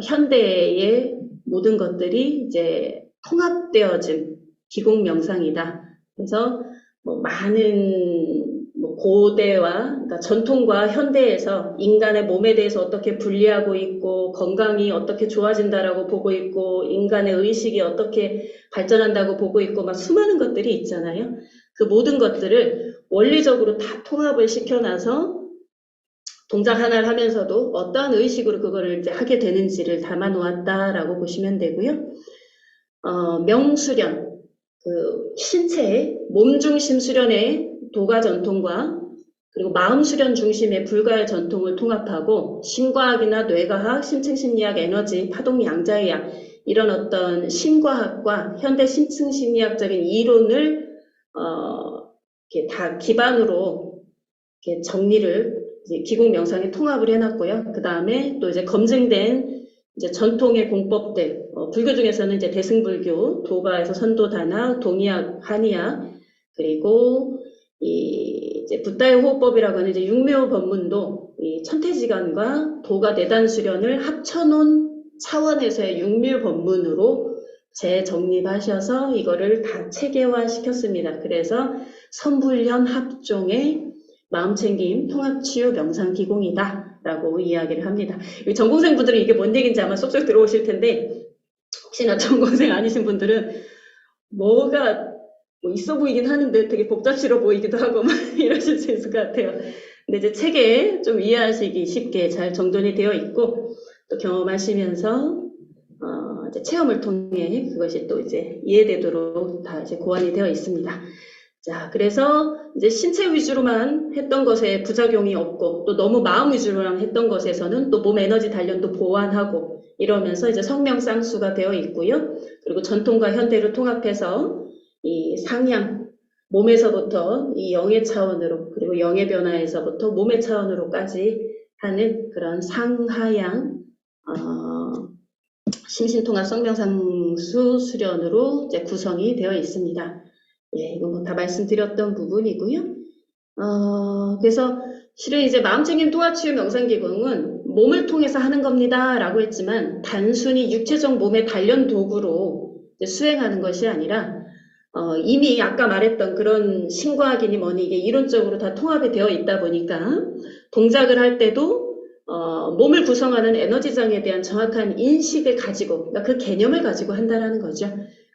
현대의 모든 것들이 이제 통합되어진 기공 명상이다. 그래서 많은 고대와 그러니까 전통과 현대에서 인간의 몸에 대해서 어떻게 분리하고 있고 건강이 어떻게 좋아진다라고 보고 있고 인간의 의식이 어떻게 발전한다고 보고 있고 막 수많은 것들이 있잖아요. 그 모든 것들을 원리적으로 다 통합을 시켜놔서 동작 하나를 하면서도 어떠한 의식으로 그거를 이제 하게 되는지를 담아 놓았다라고 보시면 되고요. 명수련, 신체의 몸중심 수련의 도가 전통과 그리고 마음 수련 중심의 불가의 전통을 통합하고 심과학이나 뇌과학, 심층심리학, 에너지, 파동 양자의학 이런 어떤 심과학과 현대 심층심리학적인 이론을 이렇게 다 기반으로 이렇게 정리를 기공 명상에 통합을 해놨고요. 그 다음에 또 이제 검증된 이제 전통의 공법들, 불교 중에서는 이제 대승불교, 도가에서 선도다나, 동의학, 한의학, 그리고 이제 붓다의 호흡법이라고 하는 이제 육묘 법문도 이 천태지간과 도가 내단 수련을 합쳐놓은 차원에서의 육묘 법문으로 재정립하셔서 이거를 다 체계화 시켰습니다. 그래서 선불현 합종의 마음챙김 통합치유 명상기공이다 라고 이야기를 합니다. 전공생분들은 이게 뭔 얘기인지 아마 쏙쏙 들어오실 텐데 혹시나 전공생 아니신 분들은 뭐가 있어 보이긴 하는데 되게 복잡스러워 보이기도 하고 이러실 수 있을 것 같아요. 근데 이제 책에 좀 이해하시기 쉽게 잘 정돈이 되어 있고 또 경험하시면서 이제 체험을 통해 그것이 또 이제 이해되도록 다 이제 고안이 되어 있습니다. 자, 그래서 이제 신체 위주로만 했던 것에 부작용이 없고 또 너무 마음 위주로만 했던 것에서는 또 몸 에너지 단련도 보완하고 이러면서 이제 성명쌍수가 되어 있고요. 그리고 전통과 현대를 통합해서 이 상향, 몸에서부터 이 영의 차원으로 그리고 영의 변화에서부터 몸의 차원으로까지 하는 그런 상하향 심신통합 성명상수 수련으로 이제 구성이 되어 있습니다. 예, 이건 뭐 다 말씀드렸던 부분이고요. 그래서 실은 이제 마음챙김 통합치유 명상기공은 몸을 통해서 하는 겁니다 라고 했지만 단순히 육체적 몸의 단련 도구로 수행하는 것이 아니라 이미 아까 말했던 그런 신과학이니 뭐니 이게 이론적으로 다 통합이 되어 있다 보니까 동작을 할 때도 몸을 구성하는 에너지장에 대한 정확한 인식을 가지고, 그러니까 그 개념을 가지고 한다라는 거죠.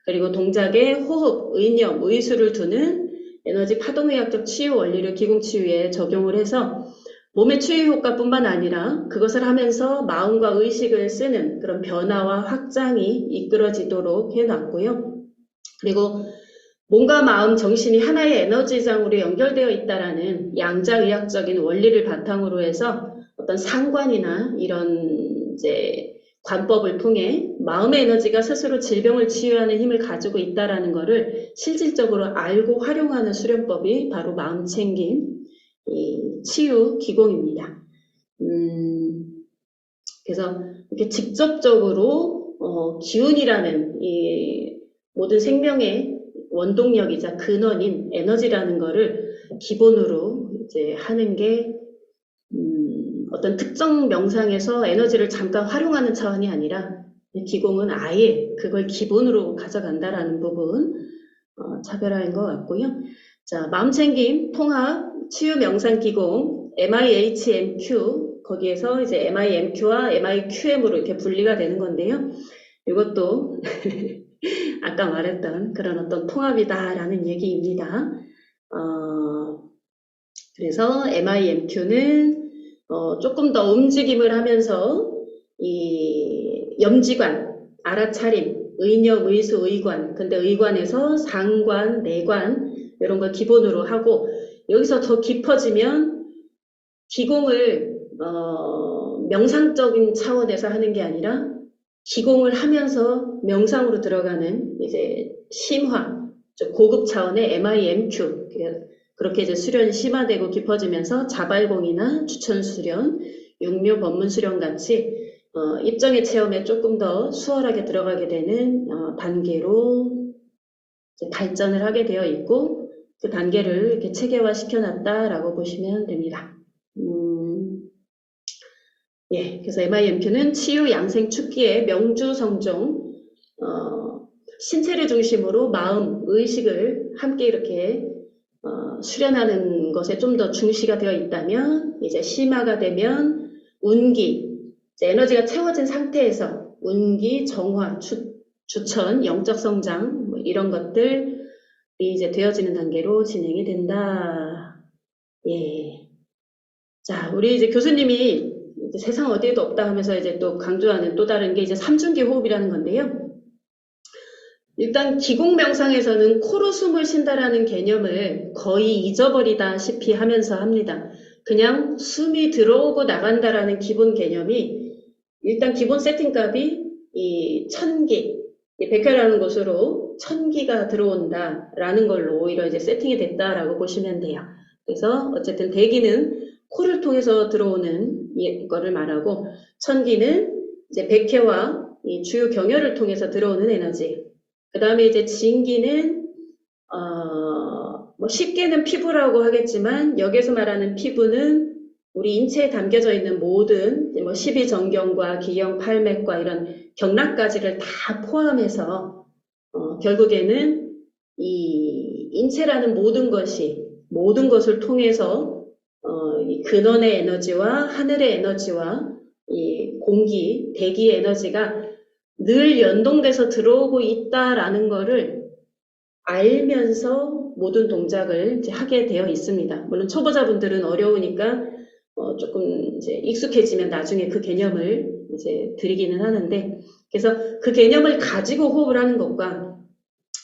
그리고 동작에 호흡, 의념, 의수를 두는 에너지 파동의학적 치유 원리를 기공치유에 적용을 해서 몸의 치유 효과뿐만 아니라 그것을 하면서 마음과 의식을 쓰는 그런 변화와 확장이 이끌어지도록 해놨고요. 그리고 몸과 마음, 정신이 하나의 에너지장으로 연결되어 있다라는 양자의학적인 원리를 바탕으로 해서 어떤 상관이나 이런 이제 관법을 통해 마음의 에너지가 스스로 질병을 치유하는 힘을 가지고 있다라는 것을 실질적으로 알고 활용하는 수련법이 바로 마음챙김 이 치유 기공입니다. 그래서 이렇게 직접적으로 기운이라는 이 모든 생명의 원동력이자 근원인 에너지라는 거를 기본으로 이제 하는 게 어떤 특정 명상에서 에너지를 잠깐 활용하는 차원이 아니라 기공은 아예 그걸 기본으로 가져간다라는 부분 차별화인 것 같고요. 자, 마음챙김, 통합, 치유 명상 기공, MIHMQ 거기에서 이제 MIMQ와 MIQM으로 이렇게 분리가 되는 건데요. 이것도 아까 말했던 그런 어떤 통합이다라는 얘기입니다. 그래서 MIMQ는 조금 더 움직임을 하면서 이 염지관, 알아차림, 의념, 의수, 의관, 근데 의관에서 상관, 내관 이런 걸 기본으로 하고 여기서 더 깊어지면 기공을 명상적인 차원에서 하는 게 아니라 기공을 하면서 명상으로 들어가는 이제 심화, 좀 고급 차원의 MIMQ 그렇게 이제 수련이 심화되고 깊어지면서 자발공이나 추천 수련, 육묘 법문 수련 같이 입정의 체험에 조금 더 수월하게 들어가게 되는 단계로 이제 발전을 하게 되어 있고 그 단계를 이렇게 체계화 시켜놨다라고 보시면 됩니다. 예, 그래서 MIMQ는 치유 양생 축기의 명주성종, 신체를 중심으로 마음, 의식을 함께 이렇게 수련하는 것에 좀 더 중시가 되어 있다면 이제 심화가 되면 운기, 이제 에너지가 채워진 상태에서 운기, 정화, 주천, 영적 성장 뭐 이런 것들이 이제 되어지는 단계로 진행이 된다. 예. 자, 우리 이제 교수님이 이제 세상 어디에도 없다 하면서 이제 또 강조하는 또 다른 게 이제 삼중기 호흡이라는 건데요. 일단 기공 명상에서는 코로 숨을 쉰다라는 개념을 거의 잊어버리다시피 하면서 합니다. 그냥 숨이 들어오고 나간다라는 기본 개념이 일단 기본 세팅값이 이 1000기, 백혈라는 곳으로 1000기가 들어온다라는 걸로 오히려 이제 세팅이 됐다라고 보시면 돼요. 그래서 어쨌든 대기는 코를 통해서 들어오는 이거를 말하고 1000기는 이제 백혈과 이 주요 경혈을 통해서 들어오는 에너지. 그 다음에 이제 진기는 뭐 쉽게는 피부라고 하겠지만 여기서 말하는 피부는 우리 인체에 담겨져 있는 모든 뭐 12정경과 기형, 팔맥과 이런 경락까지를 다 포함해서 결국에는 이 인체라는 모든 것을 통해서 이 근원의 에너지와 하늘의 에너지와 이 공기, 대기의 에너지가 늘 연동돼서 들어오고 있다라는 거를 알면서 모든 동작을 이제 하게 되어 있습니다. 물론 초보자분들은 어려우니까 조금 이제 익숙해지면 나중에 그 개념을 이제 드리기는 하는데, 그래서 그 개념을 가지고 호흡을 하는 것과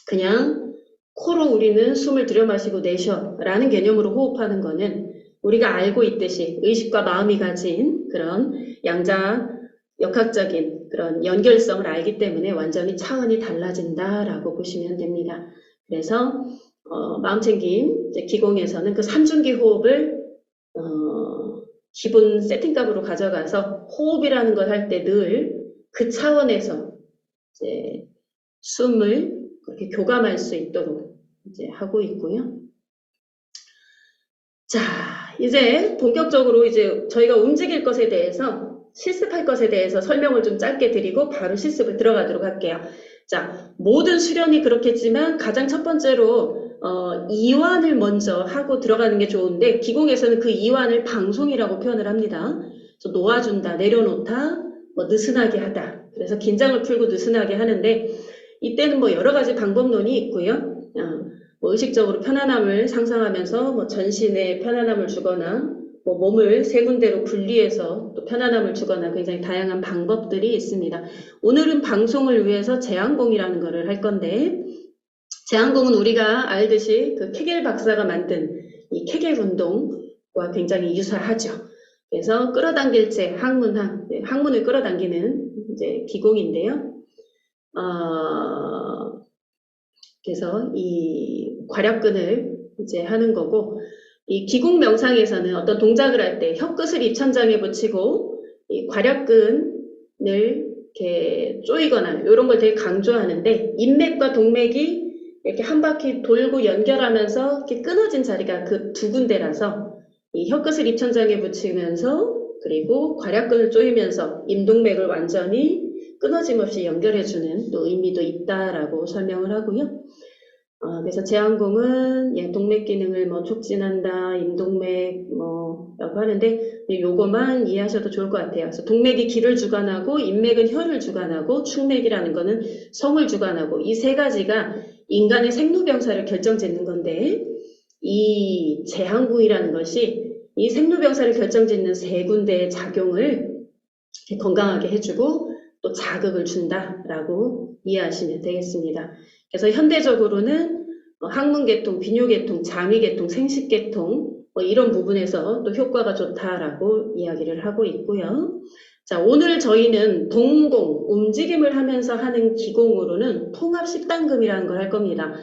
그냥 코로 우리는 숨을 들여 마시고 내쉬어 라는 개념으로 호흡하는 거는 우리가 알고 있듯이 의식과 마음이 가진 그런 양자 역학적인 그런 연결성을 알기 때문에 완전히 차원이 달라진다라고 보시면 됩니다. 그래서 마음챙김 기공에서는 그 삼중기 호흡을 기본 세팅값으로 가져가서 호흡이라는 걸 할 때 늘 그 차원에서 이제 숨을 그렇게 교감할 수 있도록 이제 하고 있고요. 자, 이제 본격적으로 이제 저희가 움직일 것에 대해서 실습할 것에 대해서 설명을 좀 짧게 드리고 바로 실습을 들어가도록 할게요. 자, 모든 수련이 그렇겠지만 가장 첫 번째로 이완을 먼저 하고 들어가는 게 좋은데 기공에서는 그 이완을 방송이라고 표현을 합니다. 그래서 놓아준다, 내려놓다, 뭐 느슨하게 하다. 그래서 긴장을 풀고 느슨하게 하는데 이때는 뭐 여러 가지 방법론이 있고요. 뭐 의식적으로 편안함을 상상하면서 뭐 전신에 편안함을 주거나 뭐 몸을 세 군데로 분리해서 또 편안함을 주거나 굉장히 다양한 방법들이 있습니다. 오늘은 방송을 위해서 제안공이라는 거를 할 건데 제안공은 우리가 알듯이 그 케겔 박사가 만든 이 케겔 운동과 굉장히 유사하죠. 그래서 끌어당길 제 항문을 끌어당기는 이제 기공인데요. 그래서 이 괄약근을 이제 하는 거고, 이 기공 명상에서는 어떤 동작을 할 때 혀끝을 입천장에 붙이고 이 괄약근을 이렇게 조이거나 이런 걸 되게 강조하는데 인맥과 동맥이 이렇게 한 바퀴 돌고 연결하면서 이렇게 끊어진 자리가 그 두 군데라서 이 혀끝을 입천장에 붙이면서 그리고 괄약근을 조이면서 임동맥을 완전히 끊어짐 없이 연결해주는 또 의미도 있다라고 설명을 하고요. 그래서 제안공은 동맥 기능을 뭐 촉진한다, 임동맥 라고 하는데 요거만 이해하셔도 좋을 것 같아요. 그래서 동맥이 기를 주관하고 인맥은 혀를 주관하고 축맥이라는 거는 성을 주관하고 이 세 가지가 인간의 생로병사를 결정짓는 건데 이 제한구이라는 것이 이 생로병사를 결정짓는 세 군데의 작용을 건강하게 해주고 또 자극을 준다라고 이해하시면 되겠습니다. 그래서 현대적으로는 항문계통, 비뇨계통, 장위계통, 생식계통 이런 부분에서 또 효과가 좋다라고 이야기를 하고 있고요. 자, 오늘 저희는 동공, 움직임을 하면서 하는 기공으로는 통합 10단금이라는 걸 할 겁니다.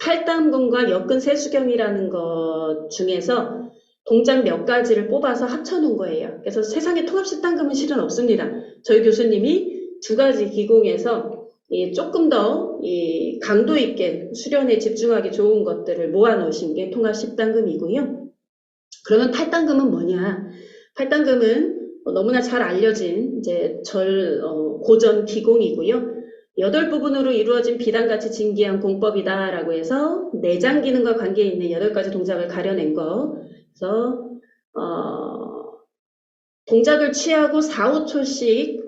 8단금과 역근 세수경이라는 것 중에서 동작 몇 가지를 뽑아서 합쳐놓은 거예요. 그래서 세상에 통합 10단금은 실은 없습니다. 저희 교수님이 두 가지 기공에서 조금 더 강도 있게 수련에 집중하기 좋은 것들을 모아놓으신 게 통합 10단금이고요. 그러면 8단금은 뭐냐? 8단금은 너무나 잘 알려진 이제 고전 기공이고요. 8부분으로 이루어진 비단같이 진기한 공법이다라고 해서 내장 기능과 관계 있는 8가지 동작을 가려낸 거. 그래서 동작을 취하고 4, 5초씩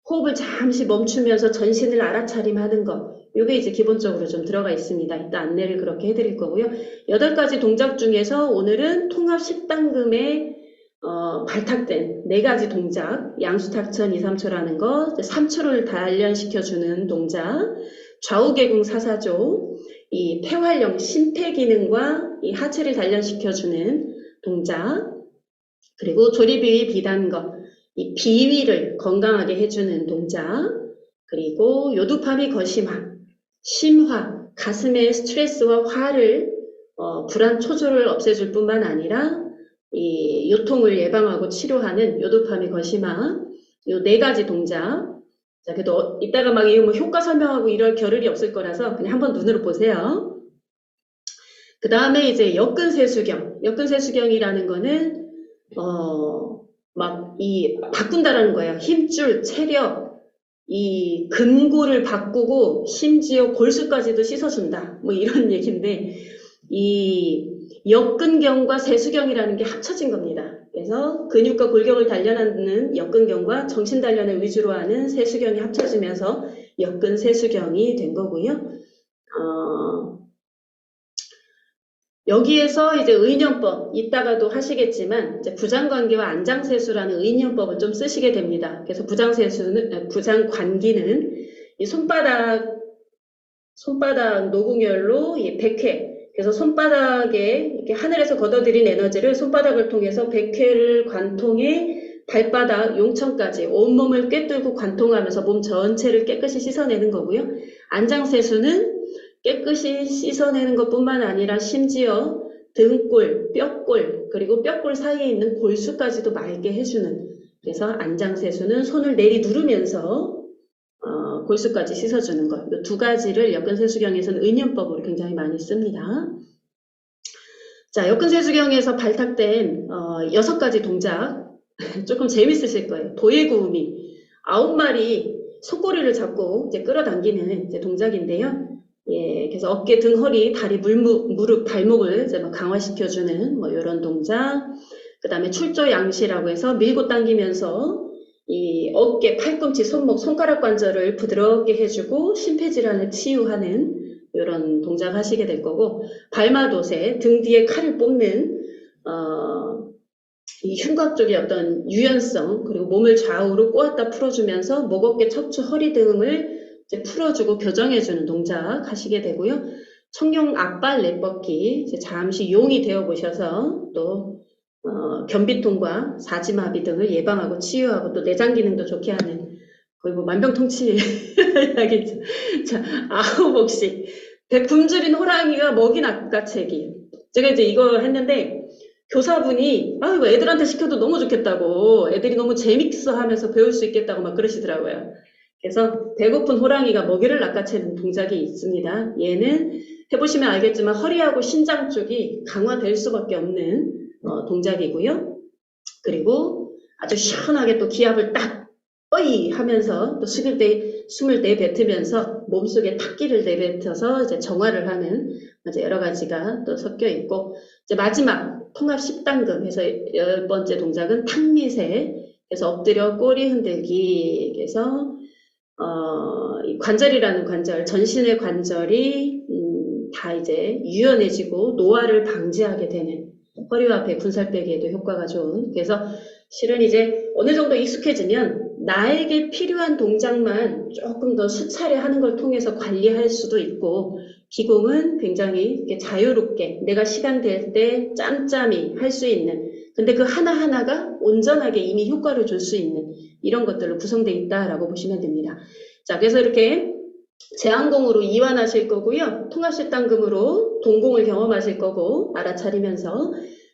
호흡을 잠시 멈추면서 전신을 알아차림하는 것. 이게 이제 기본적으로 좀 들어가 있습니다. 이따 안내를 그렇게 해드릴 거고요. 8가지 동작 중에서 오늘은 통합 10단금에 발탁된 4가지 동작, 양수탁천 2, 3초라는 거, 3초를 단련시켜주는 동작, 좌우개궁 사사조, 이 폐활량, 심폐기능과 이 하체를 단련시켜주는 동작, 그리고 조리비위 비단거, 이 비위를 건강하게 해주는 동작, 그리고 요두파미 거심화, 심화, 가슴의 스트레스와 화를 불안 초조를 없애줄 뿐만 아니라 이 요통을 예방하고 치료하는 요도파미 거심화 요 4가지 동작. 자, 그래도 이따가 막 뭐 효과 설명하고 이럴 겨를이 없을 거라서 그냥 한번 눈으로 보세요. 그 다음에 이제 역근 세수경. 역근 세수경이라는 거는 바꾼다라는 거예요. 힘줄, 체력, 이 근고를 바꾸고 심지어 골수까지도 씻어준다. 뭐 이런 얘기인데 이 역근경과 세수경이라는 게 합쳐진 겁니다. 그래서 근육과 골격을 단련하는 역근경과 정신 단련을 위주로 하는 세수경이 합쳐지면서 역근 세수경이 된 거고요. 여기에서 이제 의년법, 이따가도 하시겠지만 이제 부장관기와 안장세수라는 의년법을 좀 쓰시게 됩니다. 그래서 부장관기는 이 손바닥 노궁혈로 이 백회, 그래서 손바닥에 이렇게 하늘에서 걷어들인 에너지를 손바닥을 통해서 백회를 관통해 발바닥, 용천까지 온몸을 꿰뚫고 관통하면서 몸 전체를 깨끗이 씻어내는 거고요. 안장세수는 깨끗이 씻어내는 것뿐만 아니라 심지어 등골, 뼈골, 그리고 뼈골 사이에 있는 골수까지도 맑게 해주는, 그래서 안장세수는 손을 내리 누르면서 골수까지 씻어주는 것. 이 2가지를 역근세수경에서는 의년법으로 굉장히 많이 씁니다. 자, 역근세수경에서 발탁된 6가지 동작 조금 재밌으실 거예요. 도예구음이 9마리 속꼬리를 잡고 이제 끌어당기는 이제 동작인데요. 그래서 어깨, 등, 허리, 다리, 무릎, 발목을 이제 막 강화시켜주는 뭐 이런 동작. 그 다음에 출조 양시라고 해서 밀고 당기면서 이 어깨, 팔꿈치, 손목, 손가락 관절을 부드럽게 해주고 심폐질환을 치유하는 이런 동작 하시게 될 거고, 발마도세, 등 뒤에 칼을 뽑는 이 흉곽 쪽의 어떤 유연성, 그리고 몸을 좌우로 꼬았다 풀어주면서 목, 어깨, 척추, 허리 등을 이제 풀어주고 교정해주는 동작 하시게 되고요. 청룡 앞발 내뻗기, 이제 잠시 용이 되어 보셔서 또 변비통과 사지마비 등을 예방하고 치유하고 또 내장 기능도 좋게 하는 거의 뭐 만병통치 이야기죠. 자, 아홉옥식 굶주린 호랑이가 먹인 낚아채기. 제가 이제 이거 했는데 교사분이 이거 애들한테 시켜도 너무 좋겠다고, 애들이 너무 재밌어 하면서 배울 수 있겠다고 막 그러시더라고요. 그래서 배고픈 호랑이가 먹이를 낚아채는 동작이 있습니다. 얘는 해보시면 알겠지만 허리하고 신장 쪽이 강화될 수밖에 없는 동작이고요. 그리고 아주 시원하게 또 기압을 딱 어이 하면서 또 숨을 내뱉으면서 몸속에 탁기를 내뱉어서 이제 정화를 하는 이제 여러 가지가 또 섞여 있고, 이제 마지막 통합 10단금 해서 10번째 동작은 탁미세. 그래서 엎드려 꼬리 흔들기. 그래서 이 관절이라는 관절, 전신의 관절이 다 이제 유연해지고 노화를 방지하게 되는, 허리와 배 군살 빼기에도 효과가 좋은. 그래서 실은 이제 어느 정도 익숙해지면 나에게 필요한 동작만 조금 더 수차례 하는 걸 통해서 관리할 수도 있고, 기공은 굉장히 이렇게 자유롭게 내가 시간 될 때 짬짬이 할 수 있는, 근데 그 하나하나가 온전하게 이미 효과를 줄 수 있는 이런 것들로 구성되어 있다라고 보시면 됩니다. 자, 그래서 이렇게 제한공으로 이완하실 거고요. 통합 10단금으로 동공을 경험하실 거고, 알아차리면서.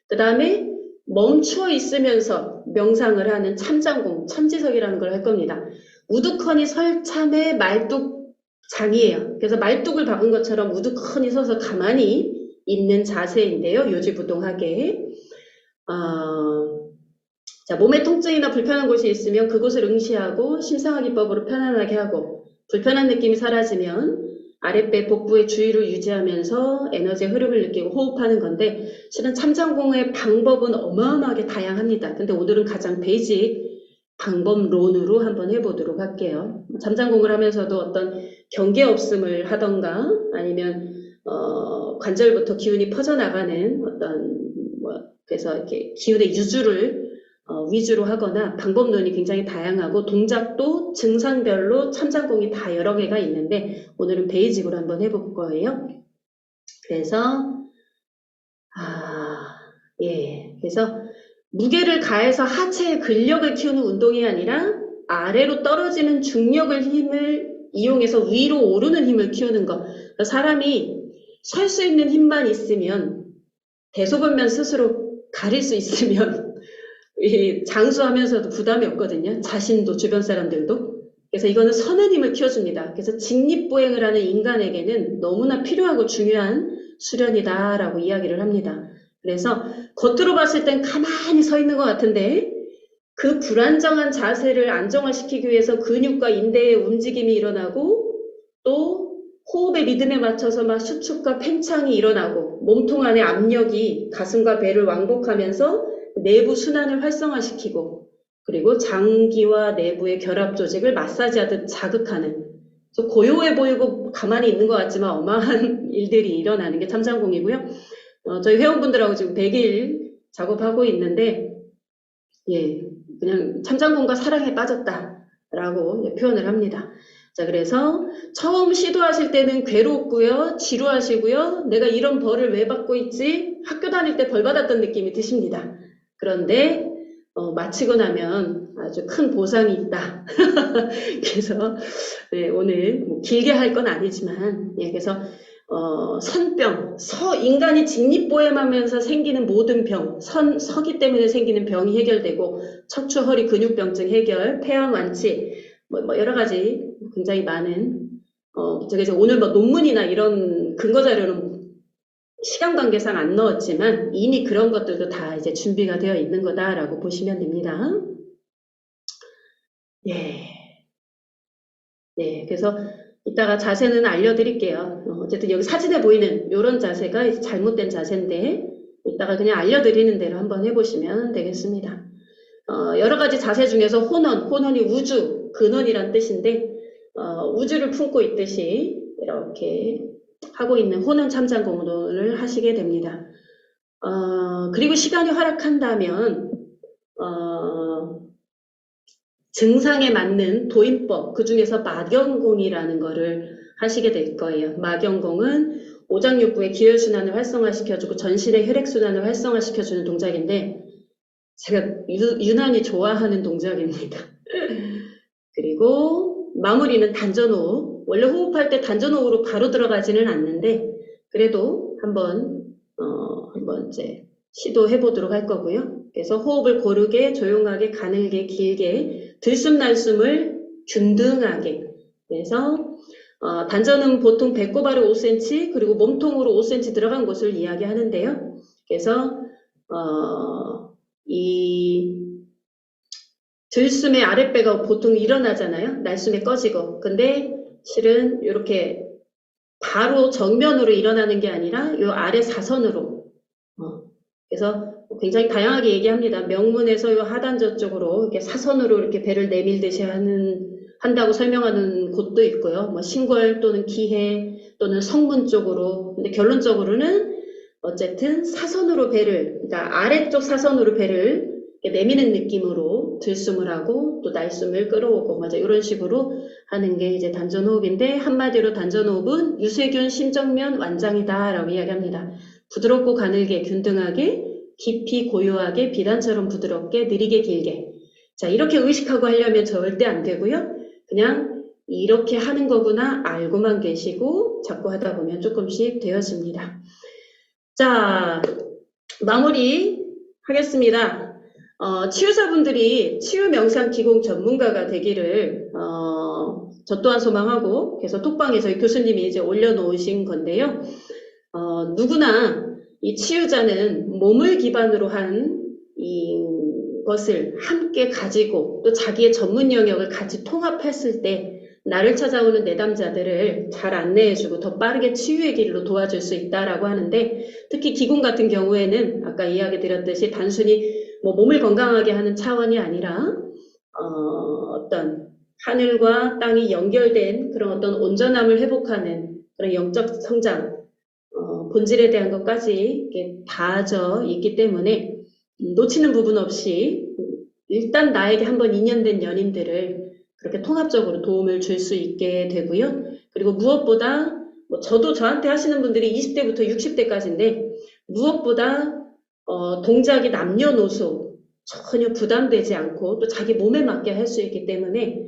그 다음에 멈추어 있으면서 명상을 하는 참장공, 참지석이라는 걸 할 겁니다. 우두커니 설참의 말뚝장이에요. 그래서 말뚝을 박은 것처럼 우두커니 서서 가만히 있는 자세인데요. 요지부동하게. 자, 몸에 통증이나 불편한 곳이 있으면 그곳을 응시하고 심상화기법으로 편안하게 하고, 불편한 느낌이 사라지면 아랫배 복부의 주의를 유지하면서 에너지의 흐름을 느끼고 호흡하는 건데, 실은 참장공의 방법은 어마어마하게 다양합니다. 근데 오늘은 가장 베이직 방법론으로 한번 해보도록 할게요. 참장공을 하면서도 어떤 경계 없음을 하던가, 아니면 관절부터 기운이 퍼져나가는 어떤 그래서 이렇게 기운의 유주를 위주로 하거나, 방법론이 굉장히 다양하고 동작도 증상별로 참장공이 다 여러 개가 있는데, 오늘은 베이직으로 한번 해볼 거예요. 그래서 그래서 무게를 가해서 하체의 근력을 키우는 운동이 아니라 아래로 떨어지는 중력을 힘을 이용해서 위로 오르는 힘을 키우는 것. 사람이 설 수 있는 힘만 있으면, 대소변면 스스로 가릴 수 있으면 장수하면서도 부담이 없거든요. 자신도 주변 사람들도. 그래서 이거는 서는 힘을 키워줍니다. 그래서 직립보행을 하는 인간에게는 너무나 필요하고 중요한 수련이다라고 이야기를 합니다. 그래서 겉으로 봤을 땐 가만히 서 있는 것 같은데, 그 불안정한 자세를 안정화시키기 위해서 근육과 인대의 움직임이 일어나고, 또 호흡의 리듬에 맞춰서 막 수축과 팽창이 일어나고, 몸통 안의 압력이 가슴과 배를 왕복하면서 내부 순환을 활성화시키고, 그리고 장기와 내부의 결합 조직을 마사지하듯 자극하는, 고요해 보이고 가만히 있는 것 같지만 어마어마한 일들이 일어나는 게 참장공이고요. 저희 회원분들하고 지금 100일 작업하고 있는데, 그냥 참장공과 사랑에 빠졌다라고 표현을 합니다. 자, 그래서 처음 시도하실 때는 괴롭고요, 지루하시고요, 내가 이런 벌을 왜 받고 있지? 학교 다닐 때 벌 받았던 느낌이 드십니다. 그런데 마치고 나면 아주 큰 보상이 있다. 그래서 오늘 뭐 길게 할 건 아니지만, 그래서 선병, 인간이 직립보행하면서 생기는 모든 병, 서기 때문에 생기는 병이 해결되고, 척추 허리 근육병증 해결, 폐암 완치, 뭐 여러 가지 굉장히 많은, 제가 이제 오늘 뭐 논문이나 이런 근거 자료는 시간 관계상 안 넣었지만 이미 그런 것들도 다 이제 준비가 되어 있는 거다라고 보시면 됩니다. 그래서 이따가 자세는 알려드릴게요. 어쨌든 여기 사진에 보이는 이런 자세가 이제 잘못된 자세인데, 이따가 그냥 알려드리는 대로 한번 해보시면 되겠습니다. 여러 가지 자세 중에서 혼원이 우주, 근원이란 뜻인데, 우주를 품고 있듯이 이렇게 하고 있는 혼원 참장공론을 하시게 됩니다. 그리고 시간이 허락한다면, 증상에 맞는 도인법, 그 중에서 마경공이라는 거를 하시게 될 거예요. 마경공은 오장육부의 기혈순환을 활성화시켜주고 전신의 혈액순환을 활성화시켜주는 동작인데, 제가 유난히 좋아하는 동작입니다. 그리고 마무리는 단전호흡. 원래 호흡할 때 단전호흡으로 바로 들어가지는 않는데, 그래도 한번 이제 시도해 보도록 할 거고요. 그래서 호흡을 고르게, 조용하게, 가늘게, 길게, 들숨 날숨을 균등하게. 그래서 단전은 보통 배꼽 아래 5cm, 그리고 몸통으로 5cm 들어간 곳을 이야기하는데요. 그래서 이 들숨의 아랫배가 보통 일어나잖아요. 날숨에 꺼지고. 근데 실은 이렇게 바로 정면으로 일어나는 게 아니라 요 아래 사선으로. 그래서 굉장히 다양하게 얘기합니다. 명문에서 요 하단저 쪽으로 이렇게 사선으로 이렇게 배를 내밀듯이 한다고 설명하는 곳도 있고요. 뭐 신골 또는 기해 또는 성문 쪽으로. 근데 결론적으로는 어쨌든 사선으로 배를, 그러니까 아래쪽 사선으로 배를 내미는 느낌으로 들숨을 하고 또 날숨을 끌어오고 맞아 이런 식으로 하는 게 이제 단전호흡인데 한마디로 단전호흡은 유세균 심정면 완장이다라고 이야기합니다. 부드럽고 가늘게 균등하게 깊이 고요하게 비단처럼 부드럽게 느리게 길게 자 이렇게 의식하고 하려면 절대 안 되고요. 그냥 이렇게 하는 거구나 알고만 계시고 자꾸 하다 보면 조금씩 되어집니다. 자 마무리 하겠습니다. 치유사분들이 치유 명상 기공 전문가가 되기를 저 또한 소망하고 그래서 톡방에 저희 교수님이 이제 올려놓으신 건데요. 누구나 이 치유자는 몸을 기반으로 한 이것을 함께 가지고 또 자기의 전문 영역을 같이 통합했을 때 나를 찾아오는 내담자들을 잘 안내해주고 더 빠르게 치유의 길로 도와줄 수 있다라고 하는데 특히 기공 같은 경우에는 아까 이야기 드렸듯이 단순히 뭐 몸을 건강하게 하는 차원이 아니라 어떤 하늘과 땅이 연결된 그런 어떤 온전함을 회복하는 그런 영적 성장 본질에 대한 것까지 이렇게 다져 있기 때문에 놓치는 부분 없이 일단 나에게 한번 인연된 연인들을 그렇게 통합적으로 도움을 줄 수 있게 되고요. 그리고 무엇보다 뭐 저도 저한테 하시는 분들이 20대부터 60대까지인데 무엇보다 동작이 남녀노소 전혀 부담되지 않고 또 자기 몸에 맞게 할 수 있기 때문에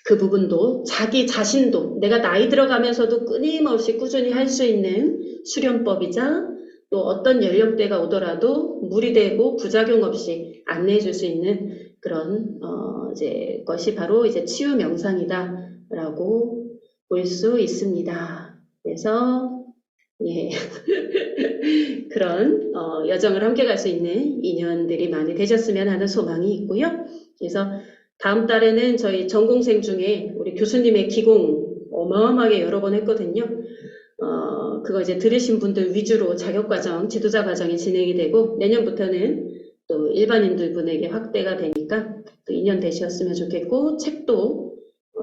그 부분도 자기 자신도 내가 나이 들어가면서도 끊임없이 꾸준히 할 수 있는 수련법이자 또 어떤 연령대가 오더라도 무리되고 부작용 없이 안내해 줄 수 있는 그런 이제 것이 바로 이제 치유 명상이다라고 볼 수 있습니다. 그래서 예. 그런 여정을 함께 갈 수 있는 인연들이 많이 되셨으면 하는 소망이 있고요. 그래서 다음 달에는 저희 전공생 중에 우리 교수님의 기공 어마어마하게 여러 번 했거든요. 그거 이제 들으신 분들 위주로 자격과정, 지도자 과정이 진행이 되고 내년부터는 또 일반인들 분에게 확대가 되니까 또 인연 되셨으면 좋겠고 책도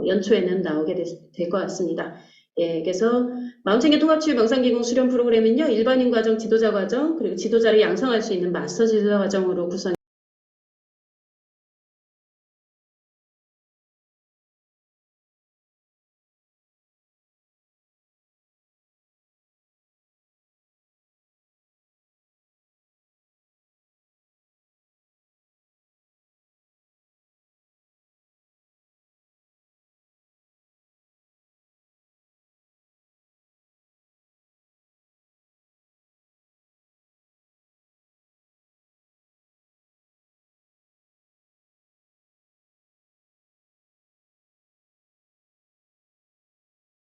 연초에는 나오게 될 것 같습니다. 예, 그래서 마음챙김 통합치유 명상기공 수련 프로그램은요, 일반인 과정, 지도자 과정, 그리고 지도자를 양성할 수 있는 마스터 지도자 과정으로 구성이